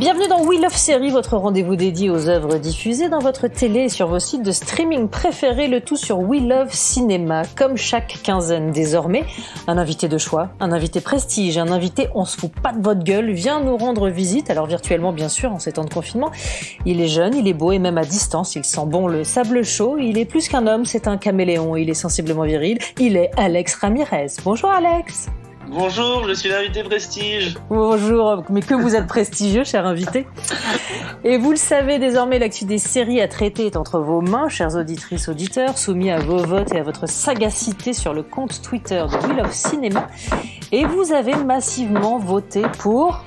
Bienvenue dans We Love Série, votre rendez-vous dédié aux œuvres diffusées dans votre télé et sur vos sites de streaming préférés, le tout sur We Love Cinéma. Comme chaque quinzaine désormais, un invité de choix, un invité prestige, un invité on se fout pas de votre gueule vient nous rendre visite, alors virtuellement bien sûr en ces temps de confinement. Il est jeune, il est beau et même à distance, il sent bon le sable chaud, il est plus qu'un homme, c'est un caméléon, il est sensiblement viril, il est Alex Ramirez. Bonjour Alex. Bonjour, je suis l'invité prestige. Bonjour, mais que vous êtes prestigieux, cher invité. Et vous le savez, désormais, l'actu des séries à traiter est entre vos mains, chères auditrices, auditeurs, soumis à vos votes et à votre sagacité sur le compte Twitter de We Love Cinéma. Et vous avez massivement voté pour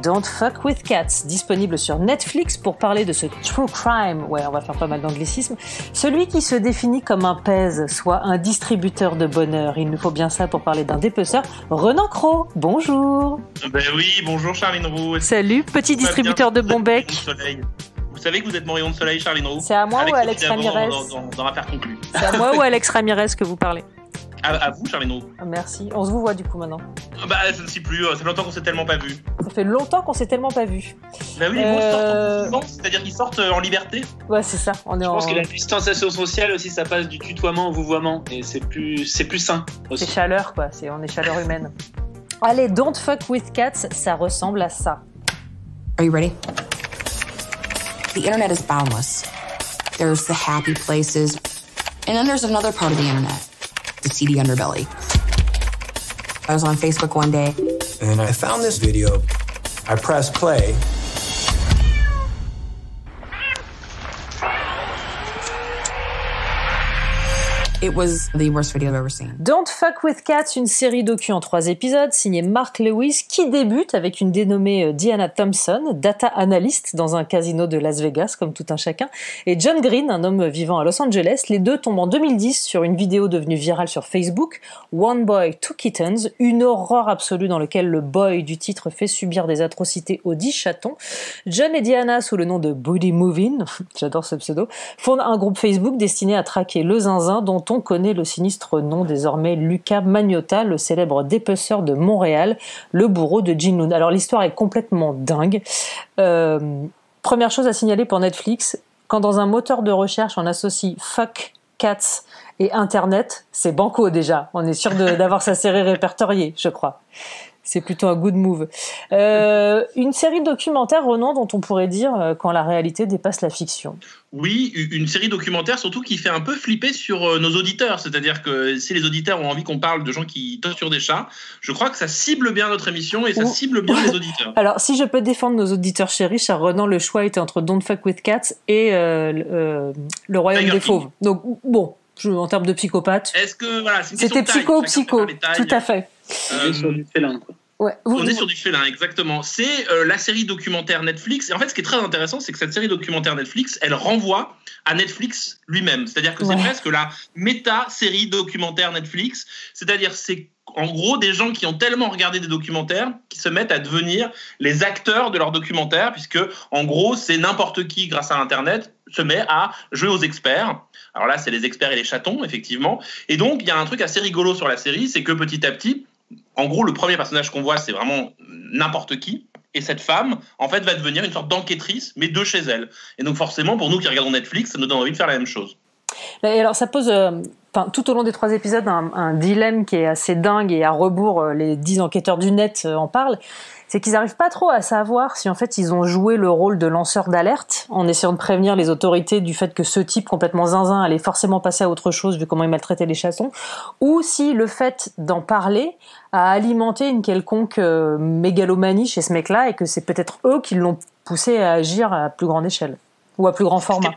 Don't Fuck With Cats, disponible sur Netflix pour parler de ce true crime, ouais, on va faire pas mal d'anglicisme, celui qui se définit comme un pèse, soit un distributeur de bonheur. Il nous faut bien ça pour parler d'un dépeceur. Renan Cros, bonjour. Ben oui, bonjour Charline Roux. Salut, petit distributeur de bon bec. Vous savez que vous êtes mon rayon de soleil, Charline Roux. C'est à moi ou à Alex Ramirez dans l'affaire conclue. C'est à moi ou à Alex Ramirez que vous parlez? À vous, Charline Roux. Merci. On se vous voit du coup maintenant. Bah, je ne sais plus, ça fait longtemps qu'on s'est tellement pas vu. Ça fait longtemps qu'on s'est tellement pas vu. Bah oui, les mots sortent en distance, c'est-à-dire qu'ils sortent en liberté. Ouais, c'est ça. Je pense que la distanciation sociale aussi, ça passe du tutoiement au vouvoiement. Et c'est plus sain aussi. C'est chaleur, quoi. On est chaleur humaine. Allez, Don't Fuck With Cats, ça ressemble à ça. Are you ready? The internet is boundless. There's the happy places, and then there's another part of the internet, the seedy underbelly. I was on Facebook one day, and I found this video. I pressed play. It was the worst video I've ever seen. Don't Fuck With Cats, une série docu en 3 épisodes, signée Mark Lewis, qui débute avec une dénommée Diana Thompson, data analyst dans un casino de Las Vegas, comme tout un chacun, et John Green, un homme vivant à Los Angeles. Les deux tombent en 2010 sur une vidéo devenue virale sur Facebook, One Boy, Two Kittens, une horreur absolue dans laquelle le boy du titre fait subir des atrocités aux 10 chatons. John et Diana, sous le nom de Booty Movin', j'adore ce pseudo, fondent un groupe Facebook destiné à traquer le zinzin dont on connaît le sinistre nom désormais Luca Magnotta, le célèbre dépeceur de Montréal, le bourreau de Jin Lun. Alors l'histoire est complètement dingue. Première chose à signaler pour Netflix, quand dans un moteur de recherche on associe fuck, cats et internet, c'est banco déjà. On est sûr d'avoir sa série répertoriée, je crois. C'est plutôt un good move. Une série documentaire, Renan, dont on pourrait dire quand la réalité dépasse la fiction. Oui, une série documentaire surtout qui fait un peu flipper sur nos auditeurs. C'est-à-dire que si les auditeurs ont envie qu'on parle de gens qui torturent des chats, je crois que ça cible bien notre émission et ça cible bien les auditeurs. Alors, si je peux défendre nos auditeurs chéris, cher Renan, le choix était entre Don't Fuck With Cats et le Royaume des Fauves. Donc, bon, en termes de psychopathe, est-ce que, voilà, c'est c'était psycho, tout à fait. On est sur du félin, quoi. Ouais, on est sur du félin, exactement. C'est la série documentaire Netflix. Et en fait, ce qui est très intéressant, c'est que cette série documentaire Netflix, elle renvoie à Netflix lui-même. C'est-à-dire que c'est presque la méta-série documentaire Netflix. C'est-à-dire c'est en gros des gens qui ont tellement regardé des documentaires qui se mettent à devenir les acteurs de leurs documentaires, puisque en gros, c'est n'importe qui, grâce à Internet, se met à jouer aux experts. Alors là, c'est les experts et les chatons, effectivement. Et donc, il y a un truc assez rigolo sur la série, c'est que petit à petit, en gros, le premier personnage qu'on voit, c'est vraiment n'importe qui. Et cette femme, en fait, va devenir une sorte d'enquêtrice, mais de chez elle. Et donc, forcément, pour nous qui regardons Netflix, ça nous donne envie de faire la même chose. Et alors, ça pose, tout au long des 3 épisodes, un dilemme qui est assez dingue et à rebours, les 10 enquêteurs du net en parlent. C'est qu'ils n'arrivent pas trop à savoir si en fait ils ont joué le rôle de lanceur d'alerte en essayant de prévenir les autorités du fait que ce type complètement zinzin allait forcément passer à autre chose vu comment il maltraitait les chatons, ou si le fait d'en parler a alimenté une quelconque mégalomanie chez ce mec-là et que c'est peut-être eux qui l'ont poussé à agir à plus grande échelle ou à plus grand format.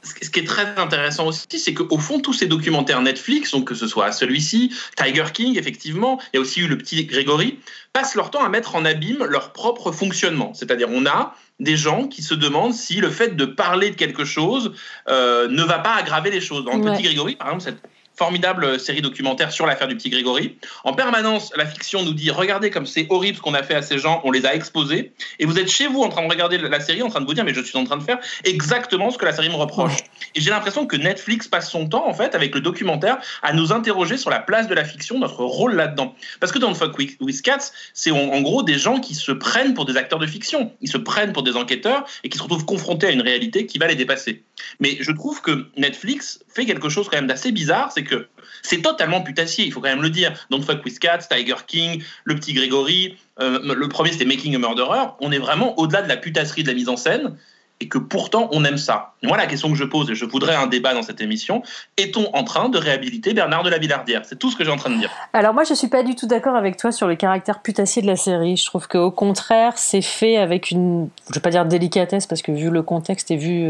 Ce qui est très intéressant aussi, c'est qu'au fond, tous ces documentaires Netflix, donc que ce soit celui-ci, Tiger King, effectivement, il y a aussi eu le petit Grégory, passent leur temps à mettre en abîme leur propre fonctionnement. C'est-à-dire, on a des gens qui se demandent si le fait de parler de quelque chose ne va pas aggraver les choses. Dans le petit Grégory, par exemple, formidable série documentaire sur l'affaire du petit Grégory. En permanence, la fiction nous dit « Regardez comme c'est horrible ce qu'on a fait à ces gens, on les a exposés. » Et vous êtes chez vous en train de regarder la série, en train de vous dire « Mais je suis en train de faire exactement ce que la série me reproche. » Et j'ai l'impression que Netflix passe son temps, en fait, avec le documentaire, à nous interroger sur la place de la fiction, notre rôle là-dedans. Parce que dans Fuck with Cats, c'est en gros des gens qui se prennent pour des acteurs de fiction. Ils se prennent pour des enquêteurs et qui se retrouvent confrontés à une réalité qui va les dépasser. Mais je trouve que Netflix fait quelque chose quand même d'assez bizarre, c'est que c'est totalement putassier, il faut quand même le dire. Don't Fuck with Cats, Tiger King, Le Petit Grégory, le premier c'était Making a Murderer. On est vraiment au-delà de la putasserie de la mise en scène et que pourtant on aime ça. Et moi la question que je pose, et je voudrais un débat dans cette émission, est-on en train de réhabiliter Bernard de la Villardière ? C'est tout ce que j'ai en train de dire. Alors moi je suis pas du tout d'accord avec toi sur le caractère putassier de la série. Je trouve qu'au contraire c'est fait avec une, je vais pas dire délicatesse parce que vu le contexte et vu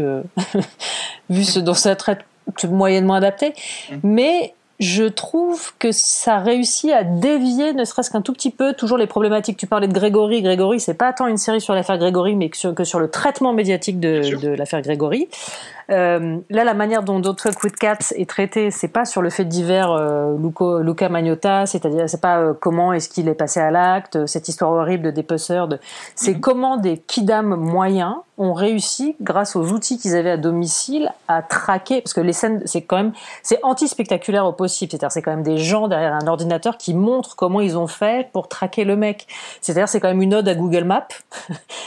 ce dont ça traite, moyennement adapté, mais je trouve que ça réussit à dévier, ne serait-ce qu'un tout petit peu, toujours les problématiques. Tu parlais de Grégory. Grégory, c'est pas tant une série sur l'affaire Grégory, mais que sur le traitement médiatique de l'affaire Grégory. Là, la manière dont Don't Fuck with Cats est traité, c'est pas sur le fait divers Luca Magnotta, c'est-à-dire c'est pas comment est-ce qu'il est passé à l'acte, cette histoire horrible de dépeceurs, c'est comment des kidams moyens ont réussi, grâce aux outils qu'ils avaient à domicile, à traquer, parce que les scènes, c'est anti-spectaculaire au possible, c'est-à-dire c'est quand même des gens derrière un ordinateur qui montrent comment ils ont fait pour traquer le mec. C'est-à-dire c'est quand même une ode à Google Maps,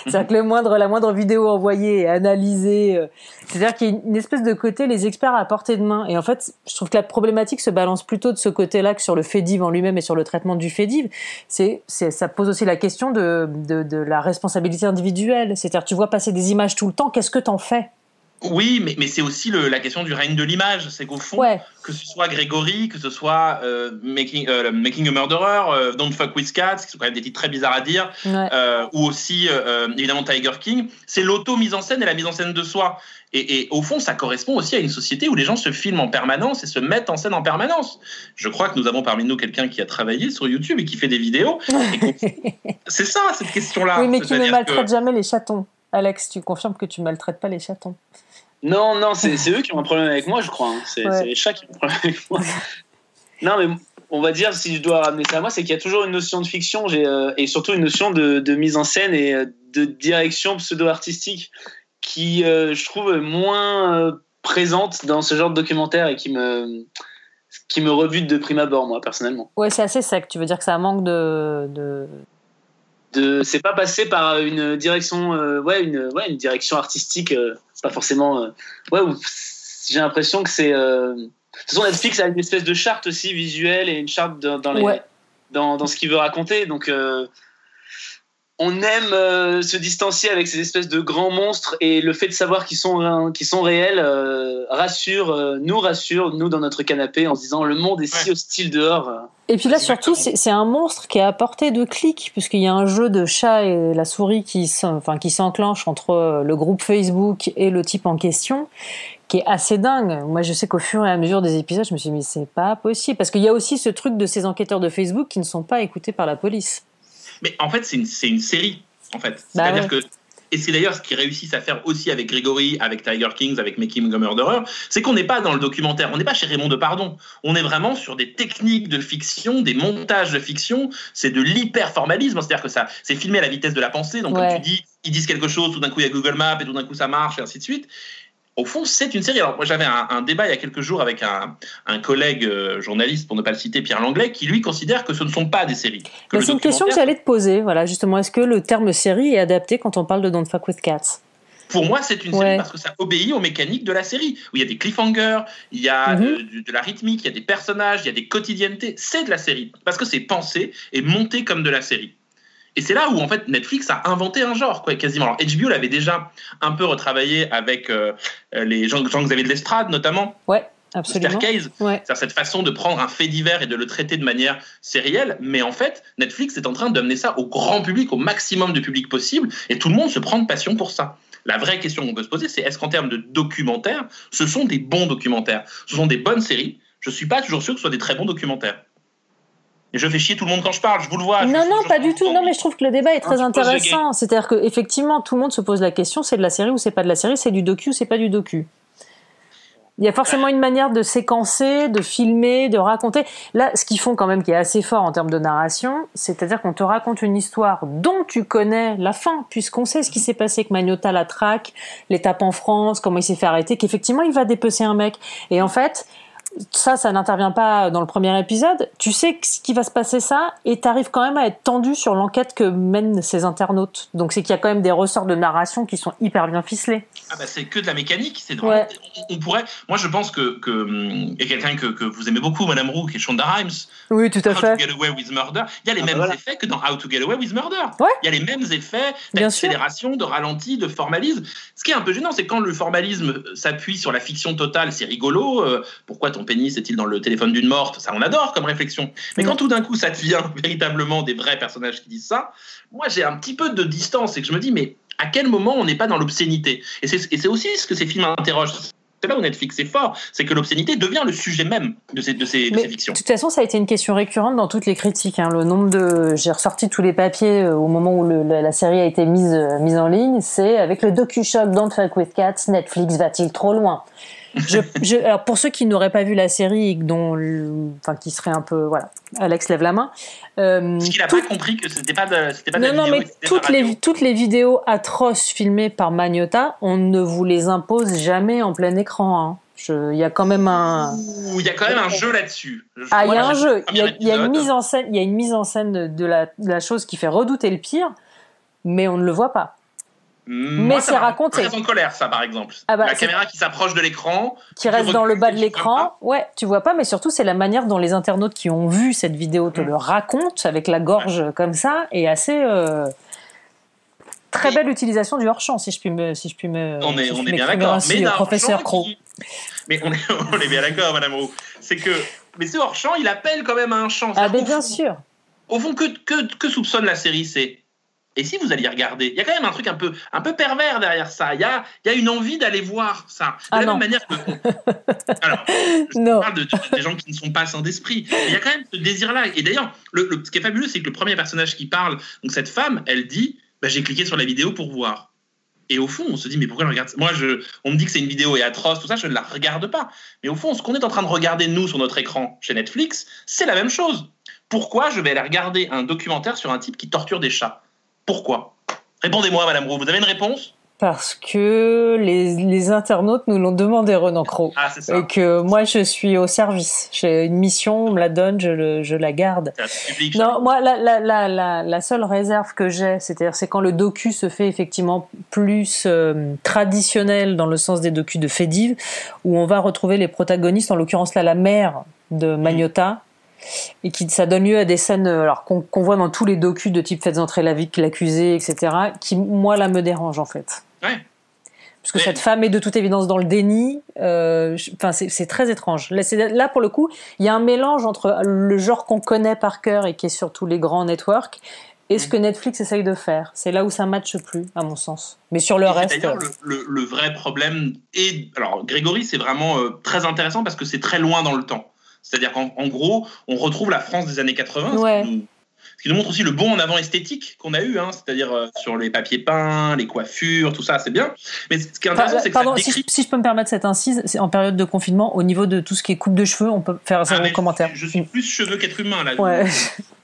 c'est-à-dire que la moindre vidéo envoyée est analysée, c'est-à-dire qu'il y a une espèce de côté, les experts à portée de main. Et en fait, je trouve que la problématique se balance plutôt de ce côté-là que sur le fait div en lui-même et sur le traitement du fait div. Ça pose aussi la question de la responsabilité individuelle. C'est-à-dire, tu vois passer des images tout le temps, qu'est-ce que t'en fais ? Oui, mais c'est aussi la question du règne de l'image. C'est qu'au fond, que ce soit Grégory, que ce soit Making a Murderer, Don't Fuck with Cats, qui sont quand même des titres très bizarres à dire, ou aussi, évidemment, Tiger King, c'est l'auto-mise en scène et la mise en scène de soi. Et au fond, ça correspond aussi à une société où les gens se filment en permanence et se mettent en scène en permanence. Je crois que nous avons parmi nous quelqu'un qui a travaillé sur YouTube et qui fait des vidéos. C'est ça, cette question-là. Oui, mais qui ne maltraite jamais les chatons. Alex, tu confirmes que tu maltraites pas les chatons ? Non, c'est eux qui ont un problème avec moi, je crois. Hein. C'est les chats qui ont un problème avec moi. Non, mais on va dire, si je dois ramener ça à moi, c'est qu'il y a toujours une notion de fiction et surtout une notion de mise en scène et de direction pseudo-artistique qui, je trouve, moins présente dans ce genre de documentaire et qui me rebute de prime abord, moi, personnellement. Ouais, c'est assez sec. Tu veux dire que ça manque de... c'est pas passé par une direction une direction artistique pas forcément où j'ai l'impression que c'est de toute façon Netflix a une espèce de charte aussi visuelle et une charte dans ce qu'il veut raconter, donc on aime se distancier avec ces espèces de grands monstres, et le fait de savoir qu'ils sont réels nous rassure nous dans notre canapé en se disant le monde est si hostile dehors. Et puis là surtout c'est un monstre qui est à portée de clic, puisqu'il y a un jeu de chat et la souris qui s'enclenche entre le groupe Facebook et le type en question, qui est assez dingue. Moi je sais qu'au fur et à mesure des épisodes je me suis dit mais c'est pas possible, parce qu'il y a aussi ce truc de ces enquêteurs de Facebook qui ne sont pas écoutés par la police. Mais en fait, c'est une série, en fait. C'est-à-dire que, et c'est d'ailleurs ce qu'ils réussissent à faire aussi avec Grégory, avec Tiger King, avec Making a Murderer, c'est qu'on n'est pas dans le documentaire, on n'est pas chez Raymond Depardon. On est vraiment sur des techniques de fiction, des montages de fiction, c'est de l'hyper-formalisme, c'est-à-dire que c'est filmé à la vitesse de la pensée, donc comme tu dis, ils disent quelque chose, tout d'un coup il y a Google Maps, et tout d'un coup ça marche, et ainsi de suite. Au fond, c'est une série. Alors, moi, j'avais un débat il y a quelques jours avec un collègue journaliste, pour ne pas le citer, Pierre Langlais, qui, lui, considère que ce ne sont pas des séries. C'est une question que j'allais te poser. Voilà, justement, est-ce que le terme série est adapté quand on parle de Don't Fuck with Cats ? Pour moi, c'est une série parce que ça obéit aux mécaniques de la série, où il y a des cliffhangers, il y a de la rythmique, il y a des personnages, il y a des quotidiennetés. C'est de la série, parce que c'est pensé et monté comme de la série. Et c'est là où, en fait, Netflix a inventé un genre, quasiment. Alors, HBO l'avait déjà un peu retravaillé avec les Jean-Xavier de Lestrade, notamment. Ouais, absolument. Staircase. C'est-à-dire cette façon de prendre un fait divers et de le traiter de manière sérielle. Mais en fait, Netflix est en train d'amener ça au grand public, au maximum de public possible. Et tout le monde se prend de passion pour ça. La vraie question qu'on peut se poser, c'est est-ce qu'en termes de documentaires, ce sont des bons documentaires ? Ce sont des bonnes séries ? Je ne suis pas toujours sûr que ce soit des très bons documentaires. Et je fais chier tout le monde quand je parle, je vous le vois. Non, pas du tout. Non, mais je trouve que le débat est très intéressant. C'est-à-dire qu'effectivement, tout le monde se pose la question, c'est de la série ou c'est pas de la série, c'est du docu ou c'est pas du docu. Il y a forcément une manière de séquencer, de filmer, de raconter. Là, ce qu'ils font quand même qui est assez fort en termes de narration, c'est-à-dire qu'on te raconte une histoire dont tu connais la fin, puisqu'on sait ce qui s'est passé, que Magnota la traque, l'étape en France, comment il s'est fait arrêter, qu'effectivement il va dépecer un mec. Et en fait, ça n'intervient pas dans le premier épisode. Tu sais qu'il va se passer ça, et t'arrives quand même à être tendu sur l'enquête que mènent ces internautes. Donc c'est qu'il y a quand même des ressorts de narration qui sont hyper bien ficelés. Ah bah c'est que de la mécanique, c'est vraiment, on pourrait. Moi je pense que il y a quelqu'un que vous aimez beaucoup, Madame Roux, qui est Shonda Rhimes. Oui, tout à fait. How to Get Away with Murder. Il y a les mêmes effets que dans How to Get Away with Murder. Ouais. Il y a les mêmes effets d'accélération, de ralenti, de formalisme. Ce qui est un peu gênant, c'est quand le formalisme s'appuie sur la fiction totale, c'est rigolo. Pourquoi ton pénis est-il dans le téléphone d'une morte? Ça, on adore comme réflexion. Mais quand tout d'un coup ça devient véritablement des vrais personnages qui disent ça, moi j'ai un petit peu de distance et que je me dis mais à quel moment on n'est pas dans l'obscénité? Et c'est aussi ce que ces films interrogent. C'est là où Netflix est fort, c'est que l'obscénité devient le sujet même de ces fictions. De toute façon, ça a été une question récurrente dans toutes les critiques. Le nombre de, j'ai ressorti tous les papiers au moment où la série a été mise en ligne. C'est avec le docu-shock Don't Fuck with Cats, Netflix va-t-il trop loin? Alors pour ceux qui n'auraient pas vu la série, qui seraient un peu, voilà, Alex lève la main. Parce qu'il n'a pas compris que c'était pas de la vidéo. Non, mais toutes les vidéos atroces filmées par Magnota, on ne vous les impose jamais en plein écran. Il y a quand même un jeu là-dessus. Il y a un jeu. Il y a une mise en scène. Il y a une mise en scène de la chose qui fait redouter le pire, mais on ne le voit pas. Mais c'est raconté. Très en colère, ça, par exemple. La caméra qui s'approche de l'écran, qui reste dans le bas de l'écran. Ouais, tu vois pas, mais surtout c'est la manière dont les internautes qui ont vu cette vidéo te le racontent avec la gorge comme ça, et assez très belle utilisation du hors-champ, si je puis me. On est bien d'accord. Mais professeur Crow. Mais on est bien d'accord, Madame Roux. C'est que, mais ce hors-champ, il appelle quand même à un champ. Ah, mais bien sûr. Au fond, que soupçonne la série, c'est. Et si vous alliez regarder, il y a quand même un truc un peu pervers derrière ça. Il y a une envie d'aller voir ça. De la même manière que. Alors, je parle des gens qui ne sont pas sains d'esprit. Mais il y a quand même ce désir-là. Et d'ailleurs, ce qui est fabuleux, c'est que le premier personnage qui parle, donc cette femme, elle dit j'ai cliqué sur la vidéo pour voir. Et au fond, on se dit mais pourquoi je regarde ça? Moi, on me dit que c'est une vidéo et atroce, tout ça, je ne la regarde pas. Mais au fond, ce qu'on est en train de regarder, nous, sur notre écran chez Netflix, c'est la même chose. Pourquoi je vais aller regarder un documentaire sur un type qui torture des chats? Pourquoi? Répondez-moi, Madame Roux, vous avez une réponse? Parce que les internautes nous l'ont demandé, Renan Crowe. Ah, c'est ça. Et que moi, je suis au service. J'ai une mission, on me la donne, je la garde. C'est public, non, moi, la seule réserve que j'ai, c'est quand le docu se fait effectivement plus traditionnel dans le sens des docus de faits divers, où on va retrouver les protagonistes, en l'occurrence là, la mère de Magnota, et ça donne lieu à des scènes qu'on voit dans tous les docus de type Faites entrer l'accusé, etc., qui, moi, là, me dérange, en fait. Ouais. Parce que cette femme est de toute évidence dans le déni. C'est très étrange. Là, pour le coup, il y a un mélange entre le genre qu'on connaît par cœur et qui est sur tous les grands networks et ce que Netflix essaye de faire. C'est là où ça ne matche plus, à mon sens. Mais sur le reste... D'ailleurs, le vrai problème est... Alors, Grégory, c'est vraiment très intéressant parce que c'est très loin dans le temps. C'est-à-dire qu'en gros, on retrouve la France des années 80, ce qui nous montre aussi le bond en avant esthétique qu'on a eu, c'est-à-dire sur les papiers peints, les coiffures, tout ça, c'est bien. Mais ce qui est intéressant, c'est que ça décrit... si je peux me permettre cette incise, c'est en période de confinement, au niveau de tout ce qui est coupe de cheveux, on peut faire ça en commentaire. Je suis plus cheveux qu'être humain, là. Ouais.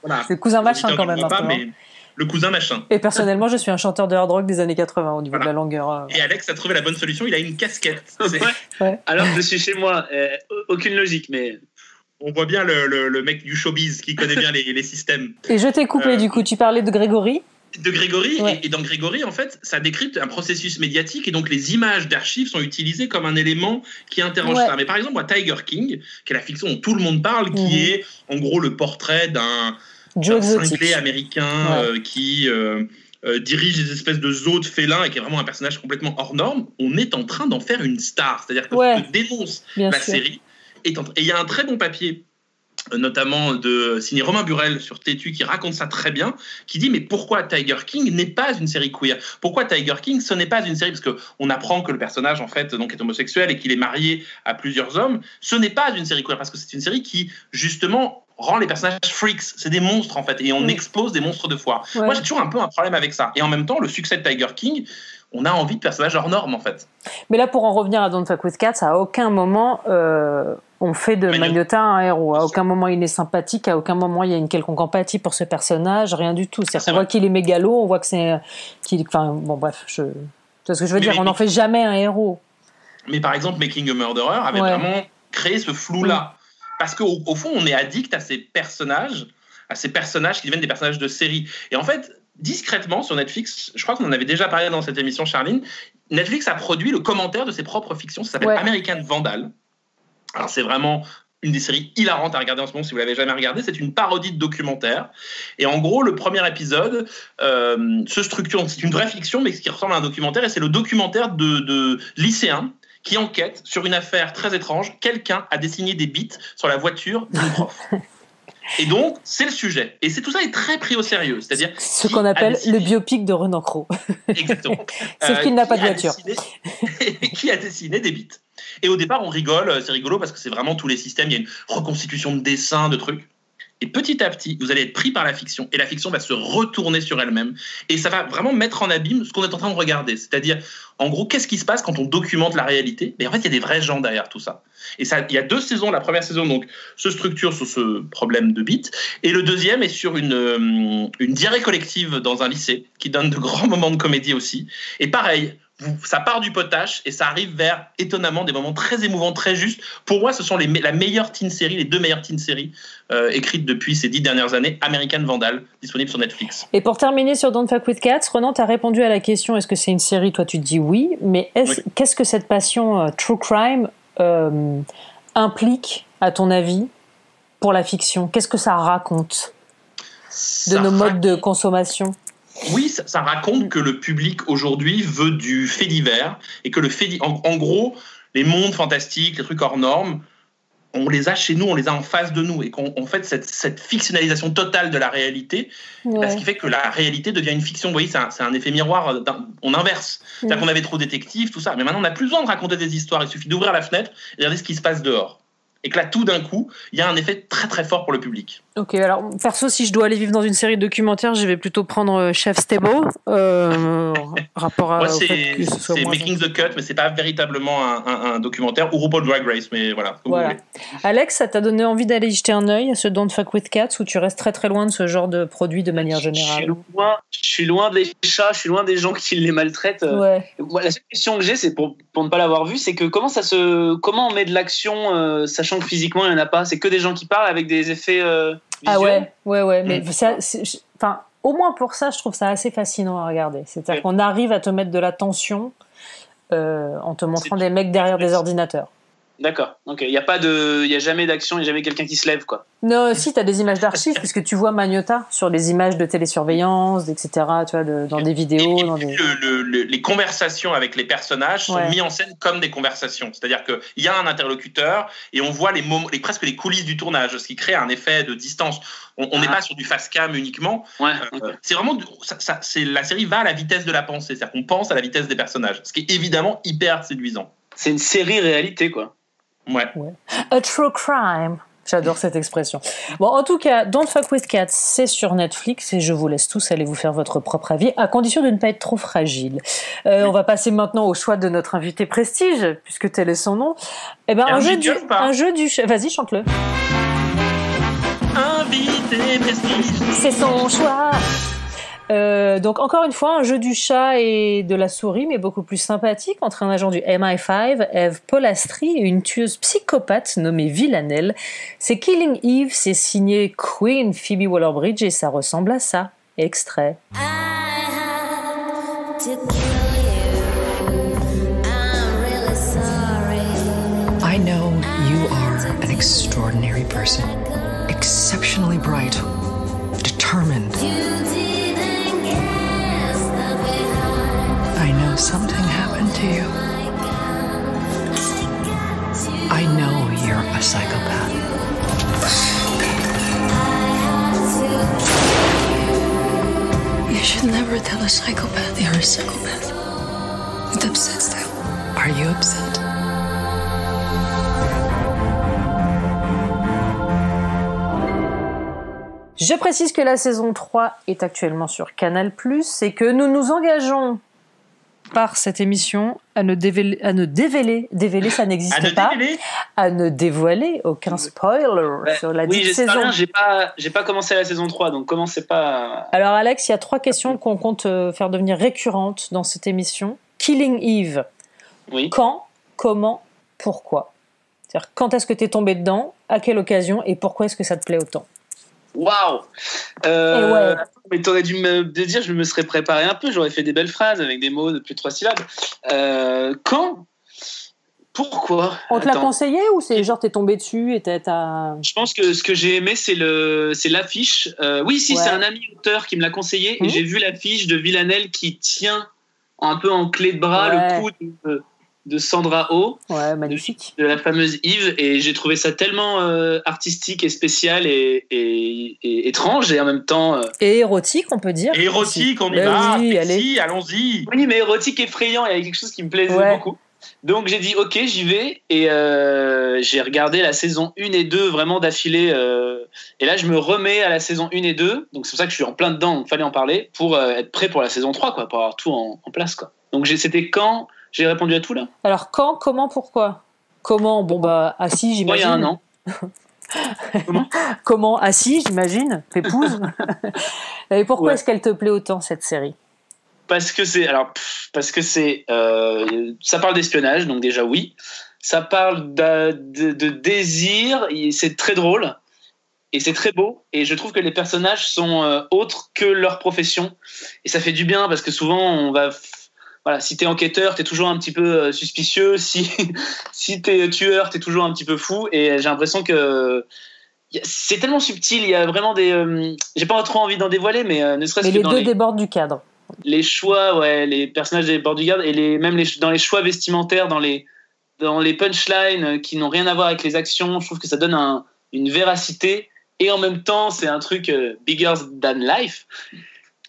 Voilà. C'est cousin machin, quand même. Mais le cousin machin. Et personnellement, je suis un chanteur de hard rock des années 80 au niveau de la longueur. Et Alex a trouvé la bonne solution, il a une casquette. Ouais. Alors je suis chez moi, aucune logique, mais... On voit bien le mec du showbiz qui connaît bien les systèmes. Et je t'ai coupé, du coup, tu parlais de Grégory. Et dans Grégory, en fait, ça décrypte un processus médiatique, et donc les images d'archives sont utilisées comme un élément qui interroge ça. Mais par exemple, moi, Tiger King, qui est la fiction dont tout le monde parle, qui est en gros le portrait d'un cinglé américain qui dirige des espèces de zoos de félins et qui est vraiment un personnage complètement hors norme. On est en train d'en faire une star, c'est-à-dire que ce que dénonce série. Et il y a un très bon papier, notamment signé Romain Burel sur Tétu, qui raconte ça très bien, qui dit mais pourquoi Tiger King n'est pas une série queer? Pourquoi Tiger King ce n'est pas une série? Parce qu'on apprend que le personnage en fait donc est homosexuel et qu'il est marié à plusieurs hommes. Ce n'est pas une série queer parce que c'est une série qui justement rend les personnages freaks, c'est des monstres en fait, et on expose des monstres de foire. Moi j'ai toujours un peu un problème avec ça. Et en même temps, le succès de Tiger King, on a envie de personnages hors normes, en fait. Mais là, pour en revenir à Don't Fuck With Cats, à aucun moment on fait de Magnota un héros. À aucun moment il est sympathique, à aucun moment il y a une quelconque empathie pour ce personnage, rien du tout. C'est-à-dire qu'on voit qu'il est mégalo, on voit que enfin, bon, bref, tu vois ce que je veux dire, on n'en fait jamais un héros. Mais par exemple, Making a Murderer avait vraiment créé ce flou-là. Parce qu'au fond, on est addict à ces personnages qui deviennent des personnages de série. Et en fait, discrètement, sur Netflix, je crois qu'on en avait déjà parlé dans cette émission, Charline, Netflix a produit le commentaire de ses propres fictions, ça s'appelle American Vandal. Alors, c'est vraiment une des séries hilarantes à regarder en ce moment, si vous ne l'avez jamais regardé. C'est une parodie de documentaire. Et en gros, le premier épisode se structure, c'est une vraie fiction, mais qui ressemble à un documentaire, et c'est le documentaire de lycéens qui enquête sur une affaire très étrange. Quelqu'un a dessiné des bits sur la voiture d'une prof. Et donc, c'est le sujet. Et tout ça est très pris au sérieux. C'est-à-dire ce qu'on appelle le biopic de Renan Cros. Exactement. Sauf qu'il n'a pas de voiture. Qui a dessiné des bits. Et au départ, on rigole. C'est rigolo parce que c'est vraiment tous les systèmes. Il y a une reconstitution de dessins, de trucs. Et petit à petit, vous allez être pris par la fiction. Et la fiction va se retourner sur elle-même. Et ça va vraiment mettre en abîme ce qu'on est en train de regarder. C'est-à-dire, en gros, qu'est-ce qui se passe quand on documente la réalité ? Mais en fait, il y a des vrais gens derrière tout ça. Et ça, il y a 2 saisons. La première saison donc, se structure sur ce problème de bits. Et le deuxième est sur une diarrhée collective dans un lycée qui donne de grands moments de comédie aussi. Et pareil, ça part du potache et ça arrive vers, étonnamment, des moments très émouvants, très justes. Pour moi, ce sont la meilleure teen série, les 2 meilleures teen séries écrites depuis ces 10 dernières années. American Vandal, disponible sur Netflix. Et pour terminer sur Don't Fuck With Cats, Renan, tu as répondu à la question est-ce que c'est une série ? Toi, tu te dis oui, mais qu'est-ce que cette passion true crime implique, à ton avis, pour la fiction ? Qu'est-ce que ça raconte de nos modes de consommation ? Oui, ça raconte que le public aujourd'hui veut du fait divers et que en gros, les mondes fantastiques, les trucs hors normes, on les a chez nous, on les a en face de nous et qu'on fait cette fictionnalisation totale de la réalité, ce qui fait que la réalité devient une fiction. Vous voyez, c'est un effet miroir, on inverse. C'est-à-dire qu'on avait trop de détectives, tout ça, mais maintenant on n'a plus besoin de raconter des histoires, il suffit d'ouvrir la fenêtre et de regarder ce qui se passe dehors. Et que là, tout d'un coup, il y a un effet très très fort pour le public. Ok, alors perso, si je dois aller vivre dans une série documentaire, je vais plutôt prendre Chef's Table. Rapport à. Moi, c'est Making the Cut, mais c'est pas véritablement un documentaire, ou RuPaul's Drag Race, mais voilà. Alex, ça t'a donné envie d'aller y jeter un œil à ce Don't Fuck With Cats, ou tu restes très très loin de ce genre de produit de manière générale ? Je suis loin des chats, je suis loin des gens qui les maltraitent. La seule question que j'ai, c'est pour ne pas l'avoir vu, c'est que comment on met de l'action, sachant que physiquement il n'y en a pas, c'est que des gens qui parlent avec des effets visuels. Ah ouais, mais enfin, au moins pour ça, je trouve ça assez fascinant à regarder. C'est-à-dire qu'on arrive à te mettre de la tension en te montrant des mecs derrière des ordinateurs. D'accord, ok. Il n'y a jamais d'action, il n'y a jamais quelqu'un qui se lève, quoi. Non, si, tu as des images d'archives, puisque tu vois Magnota sur les images de télésurveillance, etc., tu vois, dans des vidéos. Les conversations avec les personnages sont mises en scène comme des conversations. C'est-à-dire qu'il y a un interlocuteur et on voit presque les coulisses du tournage, ce qui crée un effet de distance. On n'est pas sur du fast cam uniquement. C'est vraiment... la série va à la vitesse de la pensée. C'est-à-dire qu'on pense à la vitesse des personnages, ce qui est évidemment hyper séduisant. C'est une série réalité, quoi. Ouais. A true crime. J'adore cette expression. Bon, en tout cas, Don't Fuck With Cats, c'est sur Netflix et je vous laisse tous aller vous faire votre propre avis, à condition de ne pas être trop fragile. On va passer maintenant au choix de notre invité prestige, puisque tel est son nom. Eh ben, un jeu du... Vas-y, chante-le. Invité prestige. C'est son choix. Donc encore une fois un jeu du chat et de la souris, mais beaucoup plus sympathique, entre un agent du MI5, Eve Polastri, et une tueuse psychopathe nommée Villanelle. C'est Killing Eve, c'est signé Queen Phoebe Waller-Bridge et ça ressemble à ça. Extrait. I know you are an extraordinary person, exceptionally bright, determined. I know something happened to you. I know you're a psychopath. You should never tell a psychopath you're a psychopath. It upsets them. Are you upset? Je précise que la saison 3 est actuellement sur Canal+, et que nous nous engageons par cette émission à ne dévoiler, ça n'existe pas, à ne dévoiler aucun spoiler sur la dite saison. Rien, j'ai pas commencé la saison 3, donc commencez pas. Alors Alex, il y a 3 questions qu'on compte faire devenir récurrentes dans cette émission. Killing Eve. Oui. Quand, comment, pourquoi? C'est-à-dire, quand est-ce que tu es tombé dedans, à quelle occasion et pourquoi est-ce que ça te plaît autant? Waouh! Ouais. Mais t'aurais dû me dire, je me serais préparé un peu, j'aurais fait des belles phrases avec des mots de plus de 3 syllabes. Quand? Pourquoi? On te l'a conseillé ou c'est genre t'es tombé dessus et t'as... Je pense que ce que j'ai aimé, c'est l'affiche. Oui, si, c'est un ami auteur qui me l'a conseillé et j'ai vu l'affiche de Villanelle qui tient un peu en clé de bras le cou de Sandra Oh, magnifique, de la fameuse Yves, et j'ai trouvé ça tellement artistique et spécial et étrange et en même temps et érotique, on peut dire. Et érotique, on y va, sexy, allons-y. Oui, mais érotique, effrayant, il y avait quelque chose qui me plaisait beaucoup. Donc j'ai dit ok, j'y vais, et j'ai regardé la saison 1 et 2 vraiment d'affilée, et là je me remets à la saison 1 et 2, donc c'est pour ça que je suis en plein dedans, donc fallait en parler pour être prêt pour la saison 3, quoi, pour avoir tout en place, quoi. Donc c'était quand. J'ai répondu à tout là. Alors quand, comment, pourquoi? Comment? Bon bah assis, j'imagine. Il y a un an. Comment? Assis, j'imagine. Pépouze. Et pourquoi est-ce qu'elle te plaît autant cette série? Parce que ça parle d'espionnage, donc déjà oui. Ça parle de désir. C'est très drôle et c'est très beau. Et je trouve que les personnages sont autres que leur profession. Et ça fait du bien parce que souvent on va voilà, si t'es enquêteur, t'es toujours un petit peu suspicieux. Si t'es tueur, t'es toujours un petit peu fou. Et j'ai l'impression que c'est tellement subtil. Il y a vraiment des. J'ai pas trop envie d'en dévoiler, mais ne serait-ce que les deux débordent du cadre. Les choix, les personnages débordent du cadre et même dans les choix vestimentaires, dans les punchlines qui n'ont rien à voir avec les actions. Je trouve que ça donne une véracité et en même temps, c'est un truc bigger than life.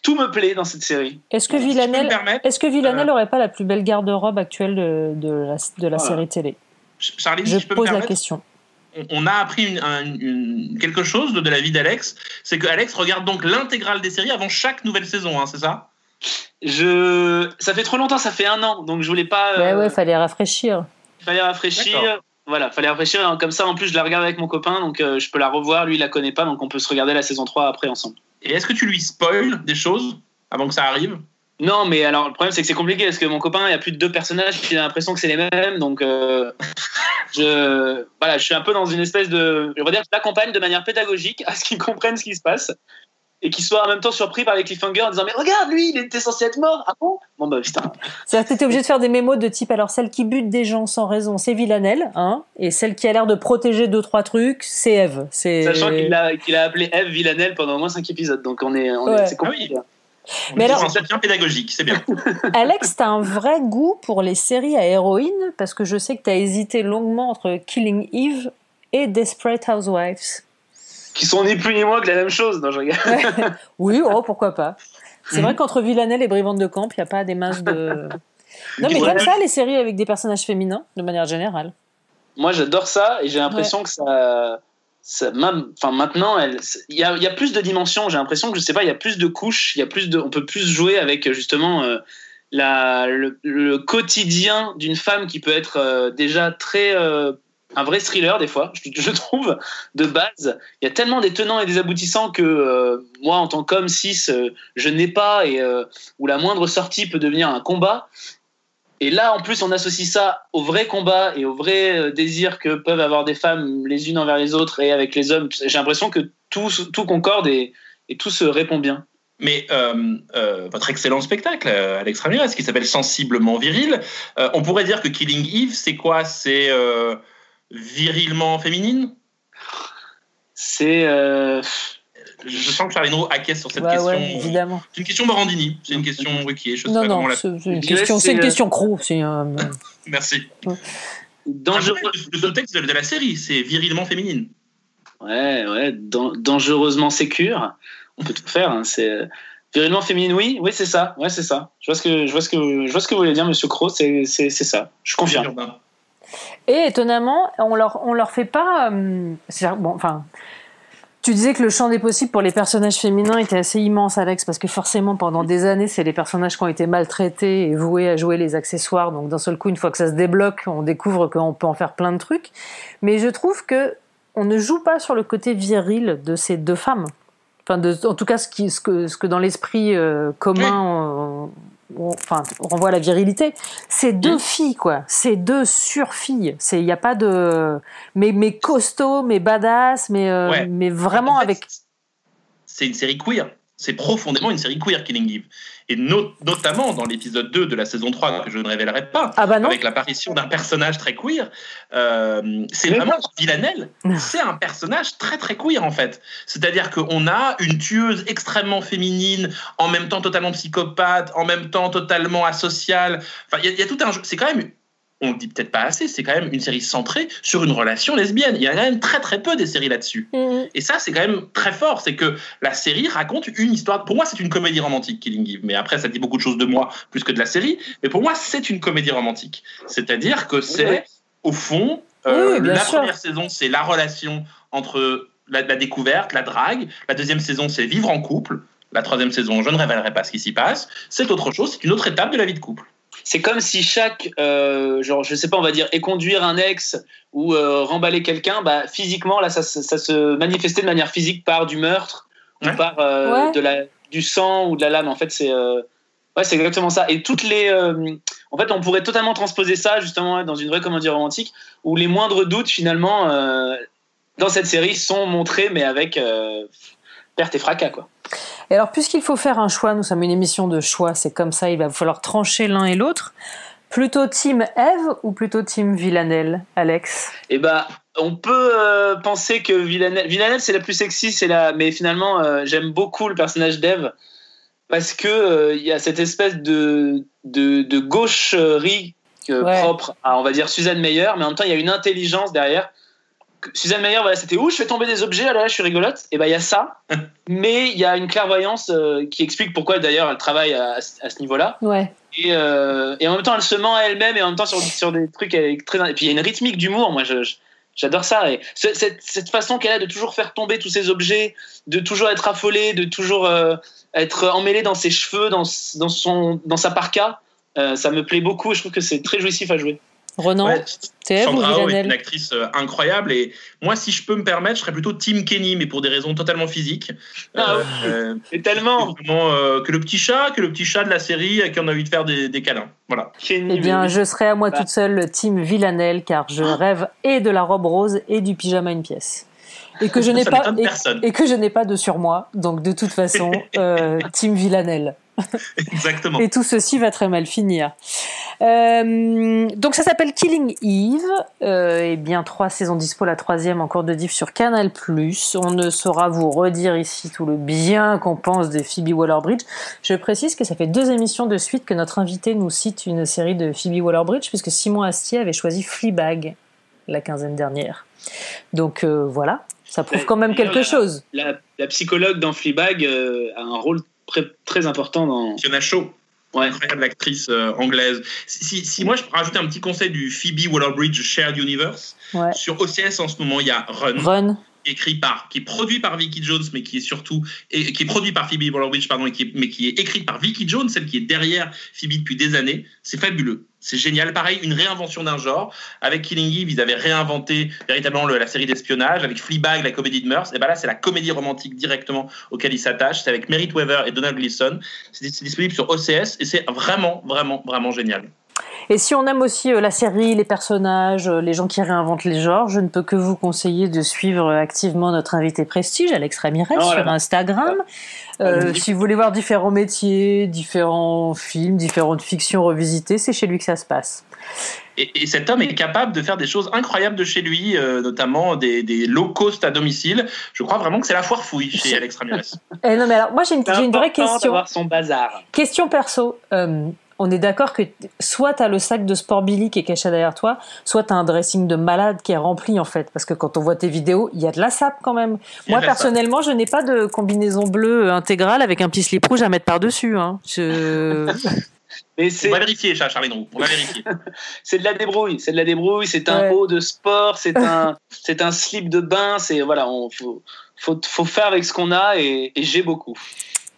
Tout me plaît dans cette série. Est-ce que Villanelle aurait pas la plus belle garde-robe actuelle de la série télé? Charline, je si peux pose me la permettre, question. On a appris quelque chose de la vie d'Alex, c'est que Alex regarde donc l'intégrale des séries avant chaque nouvelle saison, hein, c'est ça? Ça fait trop longtemps, ça fait 1 an, donc je voulais pas. Fallait rafraîchir. Fallait rafraîchir. Comme ça, en plus, je la regarde avec mon copain, donc je peux la revoir. Lui, il la connaît pas, donc on peut se regarder la saison 3 après ensemble. Et est-ce que tu lui spoil des choses avant que ça arrive? Non, mais alors le problème c'est que c'est compliqué parce que mon copain, il y a plus de 2 personnages, j'ai l'impression que c'est les mêmes, donc je suis un peu dans une espèce de, je veux dire, je l'accompagne de manière pédagogique à ce qu'ils comprennent ce qui se passe et qu'ils soient en même temps surpris par les cliffhangers en disant mais regarde, lui, il était censé être mort. Ah bon? Bon bah putain. C'est-à-dire que t'étais obligé de faire des mémos de type alors celle qui bute des gens sans raison, c'est Villanelle, hein, et celle qui a l'air de protéger 2-3 trucs, c'est Eve. Sachant qu'il a appelé Eve Villanelle pendant au moins 5 épisodes, donc c'est compliqué. Mais alors, c'est bien pédagogique, c'est bien. Alex, t'as un vrai goût pour les séries à héroïnes, parce que je sais que t'as hésité longuement entre Killing Eve et Desperate Housewives. Qui sont ni plus ni moins que la même chose, non, je regarde. Oui, pourquoi pas. C'est vrai qu'entre Villanelle et Brivante de Camp, il n'y a pas des masses de... Non, mais t'aimes ça, les séries avec des personnages féminins, de manière générale? Moi, j'adore ça, et j'ai l'impression que maintenant, il y a plus de dimensions. J'ai l'impression que, je sais pas, il y a plus de couches, on peut plus jouer avec, justement, le quotidien d'une femme qui peut être déjà très... un vrai thriller des fois, je trouve, de base. Il y a tellement des tenants et des aboutissants que moi, en tant qu'homme cis, je n'ai pas, et où la moindre sortie peut devenir un combat. Et là, en plus, on associe ça au vrai combat et au vrai désir que peuvent avoir des femmes les unes envers les autres et avec les hommes. J'ai l'impression que tout concorde et tout se répond bien. Mais votre excellent spectacle, Alex Ramirez, qui s'appelle Sensiblement viril, on pourrait dire que Killing Eve, c'est quoi? C'est virilement féminine? C'est... Je sens que Charline Roux acquiesce sur cette question. Ouais, évidemment. C'est une question Morandini, c'est une question Ruquier. C'est une question Crow. Merci. Ouais. Le sous-texte de la série, c'est virilement féminine. Ouais, dangereusement sécure. On peut tout faire. Hein. C'est virilement féminine, oui, c'est ça. Ouais, c'est ça. Je vois ce que vous voulez dire, Monsieur Crow. C'est ça. Je confirme. Et étonnamment, on leur fait pas. Tu disais que le champ des possibles pour les personnages féminins était assez immense, Alex, parce que forcément, pendant des années, c'est les personnages qui ont été maltraités et voués à jouer les accessoires. Donc, d'un seul coup, une fois que ça se débloque, on découvre qu'on peut en faire plein de trucs. Mais je trouve que on ne joue pas sur le côté viril de ces deux femmes. Enfin, en tout cas, ce que dans l'esprit commun, on renvoie à la virilité. C'est deux filles, quoi. C'est deux surfilles. Il n'y a pas de... Mais costaud, mais badass, mais vraiment en fait, avec... C'est une série queer. C'est profondément une série queer, Killing Eve. Et notamment dans l'épisode 2 de la saison 3, que je ne révélerai pas, avec l'apparition d'un personnage très queer, c'est vraiment Villanelle. C'est un personnage très très queer, en fait. C'est-à-dire qu'on a une tueuse extrêmement féminine, en même temps totalement psychopathe, en même temps totalement asociale. Enfin, il y a tout un jeu. C'est quand même... On le dit peut-être pas assez, c'est quand même une série centrée sur une relation lesbienne. Il y a quand même très très peu des séries là-dessus. Et ça, c'est quand même très fort. C'est que la série raconte une histoire. Pour moi, c'est une comédie romantique, Killing Eve. Mais après, ça dit beaucoup de choses de moi plus que de la série. Mais pour moi, c'est une comédie romantique. C'est-à-dire que c'est, au fond, la première saison, c'est la relation entre la découverte, la drague. La deuxième saison, c'est vivre en couple. La troisième saison, je ne révélerai pas ce qui s'y passe. C'est autre chose, c'est une autre étape de la vie de couple. C'est comme si chaque, je sais pas, on va dire, éconduire un ex ou remballer quelqu'un, bah, physiquement, là, ça se manifestait de manière physique par du meurtre ou par du sang ou de la lame. En fait, c'est exactement ça. Et toutes les... en fait, on pourrait totalement transposer ça, justement, dans une vraie comédie romantique, où les moindres doutes, finalement, dans cette série, sont montrés, mais avec perte et fracas, quoi. Et alors, puisqu'il faut faire un choix, nous sommes une émission de choix, c'est comme ça, il va falloir trancher l'un et l'autre. Plutôt team Eve ou plutôt team Villanelle, Alex ? Eh ben, on peut penser que Villanelle, c'est la plus sexy, mais finalement, j'aime beaucoup le personnage d'Eve parce que il y a cette espèce de gaucherie propre à, on va dire, Suzanne Meyer, mais en même temps, il y a une intelligence derrière. Suzanne Meyer, voilà, c'était je fais tomber des objets, là, je suis rigolote. Et ben il y a ça, mais il y a une clairvoyance qui explique pourquoi d'ailleurs elle travaille à ce niveau-là. Ouais. Et en même temps, elle se ment à elle-même et en même temps sur des trucs elle est très. Et puis il y a une rythmique d'humour. Moi, j'adore ça. Et cette façon qu'elle a de toujours faire tomber tous ces objets, de toujours être affolée, de toujours être emmêlée dans ses cheveux, dans sa parka, ça me plaît beaucoup. Et je trouve que c'est très jouissif à jouer. Renan, t'es Eve ou Villanelle ? Est une actrice incroyable et moi, si je peux me permettre, je serais plutôt team Kenny, mais pour des raisons totalement physiques. Et tellement que le petit chat de la série à qui on a envie de faire des câlins. Voilà. Kenny, eh bien, je serai à moi toute seule team Villanelle car je rêve et de la robe rose et du pyjama une pièce. Et que je n'ai pas de surmoi, donc de toute façon, team Villanelle. Exactement. Et tout ceci va très mal finir. Donc ça s'appelle Killing Eve. Et bien 3 saisons dispo, la 3e en cours de diff sur Canal+. On ne saura vous redire ici tout le bien qu'on pense de Phoebe Waller-Bridge. Je précise que ça fait 2 émissions de suite que notre invité nous cite une série de Phoebe Waller-Bridge, puisque Simon Astier avait choisi Fleabag la quinzaine dernière. Donc voilà, ça prouve quand même quelque chose. La psychologue dans Fleabag a un rôle très important dans... Fiona Shaw, incroyable actrice anglaise. Si moi je peux rajouter un petit conseil du Phoebe Waller-Bridge Shared Universe, sur OCS en ce moment il y a Run. Qui est produit par Vicky Jones, mais qui est surtout qui est produit par Phoebe Waller-Bridge, mais qui est écrit par Vicky Jones, celle qui est derrière Phoebe depuis des années. C'est fabuleux, c'est génial. Pareil, une réinvention d'un genre. Avec Killing Eve, ils avaient réinventé véritablement la série d'espionnage. Avec Fleabag, la comédie de mœurs. Et ben là, c'est la comédie romantique directement auquel ils s'attachent. C'est avec Merritt Wever et Donald Gleeson. C'est disponible sur OCS et c'est vraiment, vraiment, vraiment génial. Et si on aime aussi la série, les personnages, les gens qui réinventent les genres, je ne peux que vous conseiller de suivre activement notre invité prestige, Alex Ramirez, sur Instagram. Si vous voulez voir différents métiers, différents films, différentes fictions revisitées, c'est chez lui que ça se passe. Et cet homme est capable de faire des choses incroyables de chez lui, notamment des low cost à domicile. Je crois vraiment que c'est la foire fouille chez Alex Ramirez. Non, mais alors, moi j'ai une vraie question. D'avoir son bazar. Question perso. On est d'accord que soit t'as le sac de sport Billy qui est caché derrière toi, soit t'as un dressing de malade qui est rempli en fait, parce que quand on voit tes vidéos, il y a de la sape quand même. Moi personnellement, je n'ai pas de combinaison bleue intégrale avec un petit slip rouge à mettre par-dessus. Hein. On va vérifier, Charline Roux. On va vérifier. C'est de la débrouille. C'est un haut de sport. C'est un slip de bain. Faut faut faire avec ce qu'on a et j'ai beaucoup.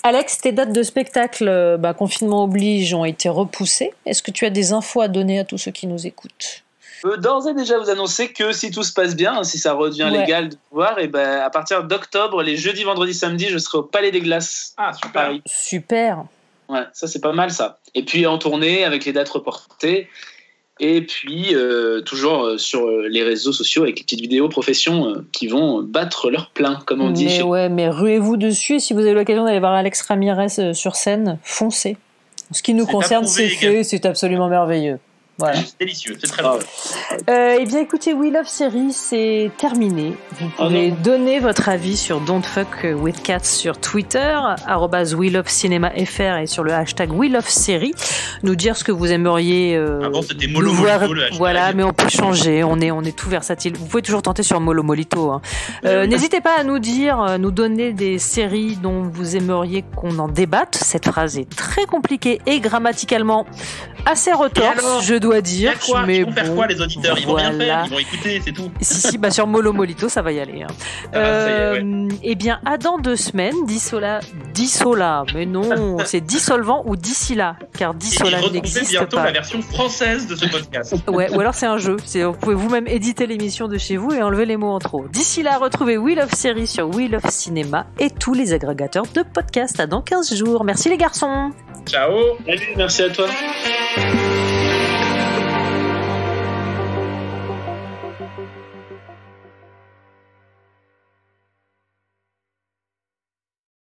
Alex, tes dates de spectacle, confinement oblige, ont été repoussées. Est-ce que tu as des infos à donner à tous ceux qui nous écoutent ? Je peux d'ores et déjà vous annoncer que si tout se passe bien, si ça redevient légal de pouvoir, et à partir d'octobre, les jeudis, vendredis, samedis, je serai au Palais des Glaces à Paris. Super. Ouais, ça c'est pas mal ça. Et puis en tournée avec les dates reportées. Et puis toujours sur les réseaux sociaux avec les petites vidéos profession qui vont battre leur plein, comme on dit. Mais ruez-vous dessus. Et si vous avez l'occasion d'aller voir Alex Ramirez sur scène, foncez. En ce qui nous concerne, c'est fait, c'est absolument merveilleux. Voilà. C'est délicieux, c'est très bon. Eh bien, écoutez, We Love Série, c'est terminé. Vous pouvez donner votre avis sur Don't Fuck With Cats sur Twitter, @WeLoveCinemaFR et sur le hashtag We Love Série. Nous dire ce que vous aimeriez avant, c'était Molo Molito, le hashtag. Voilà, mais on peut changer. On est tout versatile. Vous pouvez toujours tenter sur Molo Molito. Hein. N'hésitez pas à nous dire, nous donner des séries dont vous aimeriez qu'on en débatte. Cette phrase est très compliquée et grammaticalement assez retorse, je dois dire. Mais ils vont faire quoi, les auditeurs? Ils vont rien faire, ils vont écouter, c'est tout. Si, sur Molo Molito, ça va y aller. Eh bien, à dans 2 semaines, Dissola, mais non, c'est dissolvant ou d'ici là, car Dissola n'existe pas. Bientôt la version française de ce podcast. Ouais, ou alors c'est un jeu. Vous pouvez vous-même éditer l'émission de chez vous et enlever les mots en trop. D'ici là, retrouvez We Love Série sur We Love Cinéma et tous les agrégateurs de podcasts. À dans 15 jours. Merci les garçons. Ciao. Salut, merci à toi.